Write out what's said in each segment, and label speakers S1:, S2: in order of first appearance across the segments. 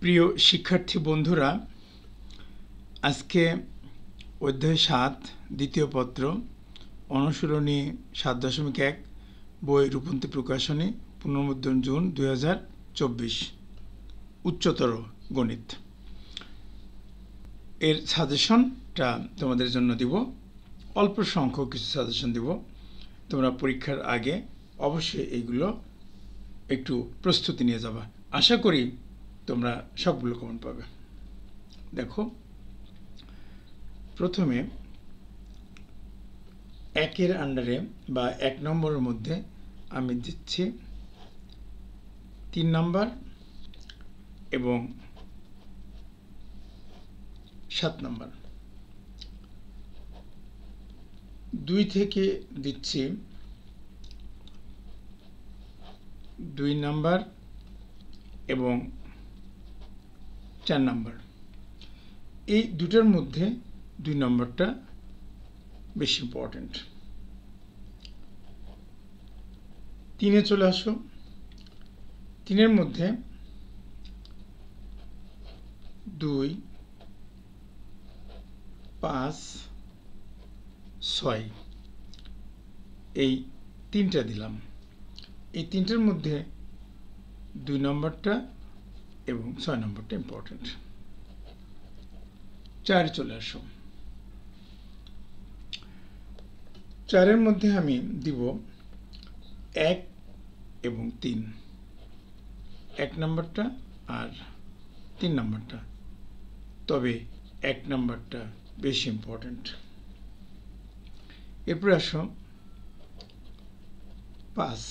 S1: প্রিয় শিক্ষার্থী বন্ধুরা, আজকে অধ্যায় ৭ দ্বিতীয় পত্র অনুশীলনী ৭.১ বই রূপন্তী প্রকাশনী পুনর্মুদ্রণ জুন 2024 উচ্চতর গণিত এর সাজেশনটা তোমাদের জন্য দিব। অল্প সংখ্যক কিছু সাজেশন দিব। তোমরা পরীক্ষার আগে অবশ্যই এইগুলো একটু প্রস্তুতি নিয়ে যাবা। আশা করি তোমরা সবগুলো কমন পাবে। দেখো, প্রথমে একের আন্ডারে বা ১ নম্বরের মধ্যে আমি দিচ্ছি ৩ নম্বর এবং ৭ নম্বর। ২ থেকে দিচ্ছি ২ নম্বর এবং ৪ নম্বর। এই দুটার মধ্যে ২ নম্বরটা বেশি ইম্পর্টেন্ট। ৩-এ চলে আসো। ৩-এর মধ্যে ২, ৫, ৬ এই ৩টা দিলাম। এই ৩টার মধ্যে ২ নম্বরটা এবং ৬ নম্বরটা ইম্পর্টেন্ট। ৪ চলে আসো। ৪-এর মধ্যে আমি দিব ১ এবং ৩, ১ নম্বরটা আর ৩ নম্বরটা, তবে ১ নম্বরটা বেশি ইম্পর্টেন্ট। এরপরে আসো ৫।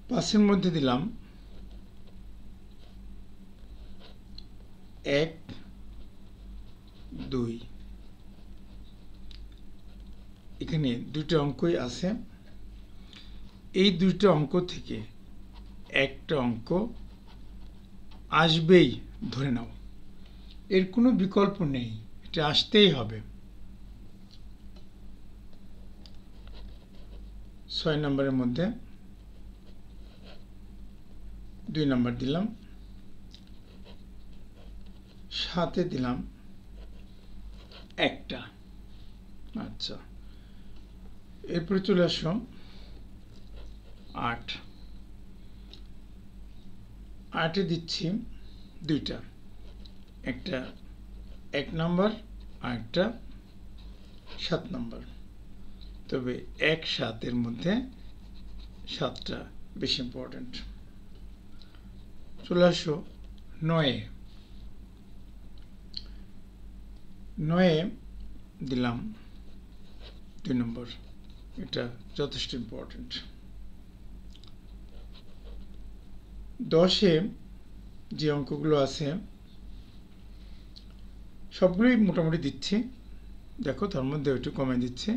S1: ৫-এর মধ্যে দিলাম ১, ২। এখানে দুটো অঙ্কই আছে। এই দুটো অঙ্ক থেকে একটা অঙ্ক আসবেই ধরে নাও, এর কোনো বিকল্প নেই, এটা আসতেই হবে। ৬ নম্বরের মধ্যে ২ নম্বর দিলাম, ৭-এ দিলাম একটা। আচ্ছা, এরপরে চলে আসো ৮। ৮-এ দিচ্ছি দুইটা, একটা ১ নম্বর আর একটা ৭ নম্বর, তবে ১-৭-এর মধ্যে ৭টা বেশি ইম্পর্টেন্ট। চলে আসো ৯-এ। ৯-এ দিলাম ২ নম্বর, এটা যথেষ্ট ইম্পর্টেন্ট। ১০-এ যে অঙ্কগুলো আছে সবগুলোই মোটামুটি দিচ্ছি। দেখো, তার মধ্যে একটু কমে দিচ্ছে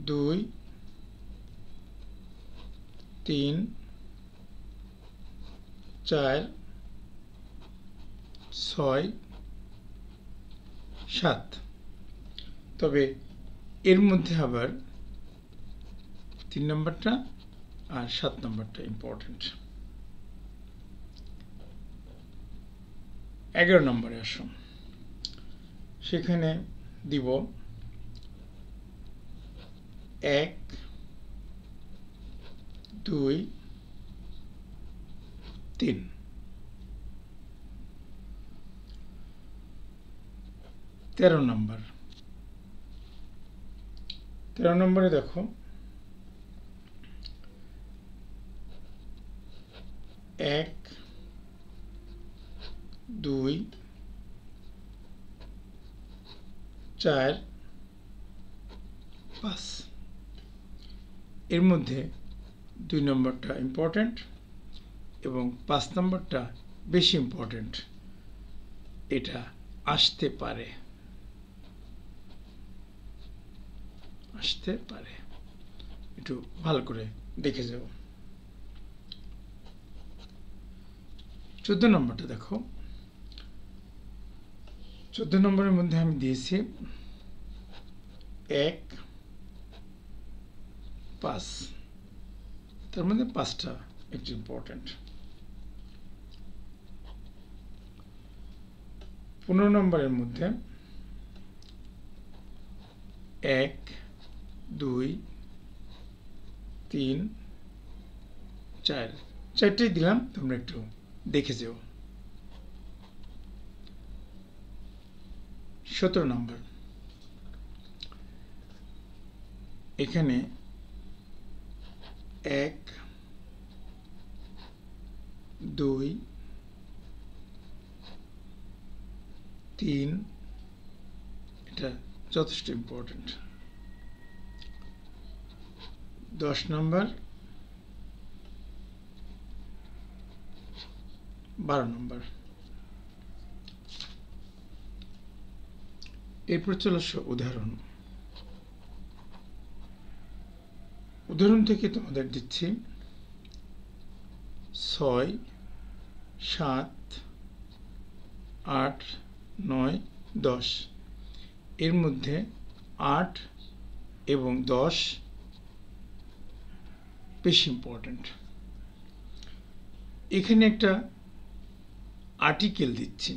S1: ২, ৩, ৪, ৬, ৭, তবে এর মধ্যে আবার ৩ নম্বরটা আর ৭ নম্বরটা ইম্পর্টেন্ট। ১১ নম্বরে আসো। সেখানে দিব ১, ২, ৩। ১৩ নম্বর। ১৩ নম্বরে দেখো ১, ২, ৪, ৫। এর মধ্যে ২ নম্বরটা ইম্পর্টেন্ট এবং ৫ নম্বরটা বেশি ইম্পর্টেন্ট। এটা আসতে পারে, একটু ভালো করে দেখে যাও। ১৪ নম্বরটা দেখো। ১৪ নম্বরের মধ্যে আমি দিয়েছি ১, ৫, তার মধ্যে ৫টা একটু ইম্পর্টেন্ট। 15 নম্বরের মধ্যে 1 2 3 4 চারটেই দিলাম, তোমরা একটু দেখে যেও। 17 নম্বর, এখানে 1 2 3, এটা যথেষ্ট ইম্পর্টেন্ট। 10 নম্বর 12 নম্বর। এরপর চলে আসো উদাহরণ। উদাহরণ থেকে তোমাদের দিচ্ছি 6 7 8 9 10। এর মধ্যে 8 এবং 10 বেশি ইম্পর্টেন্ট। এখানে একটা আর্টিকেল দিচ্ছি,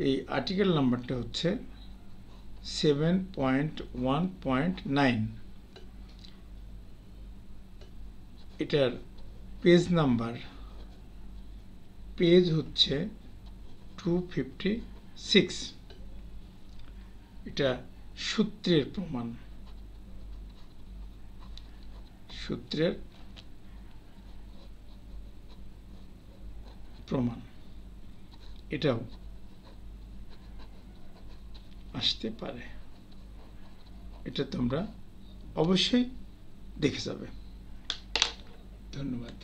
S1: এই আর্টিকেল নাম্বারটা হচ্ছে 7.1.9। এটার পেজ নাম্বার, পেজ হচ্ছে 256। এটা সূত্রের প্রমাণ, সূত্রের প্রমাণ এটাও আসতে পারে। এটা তোমরা অবশ্যই দেখে যাবে। ধন্যবাদ।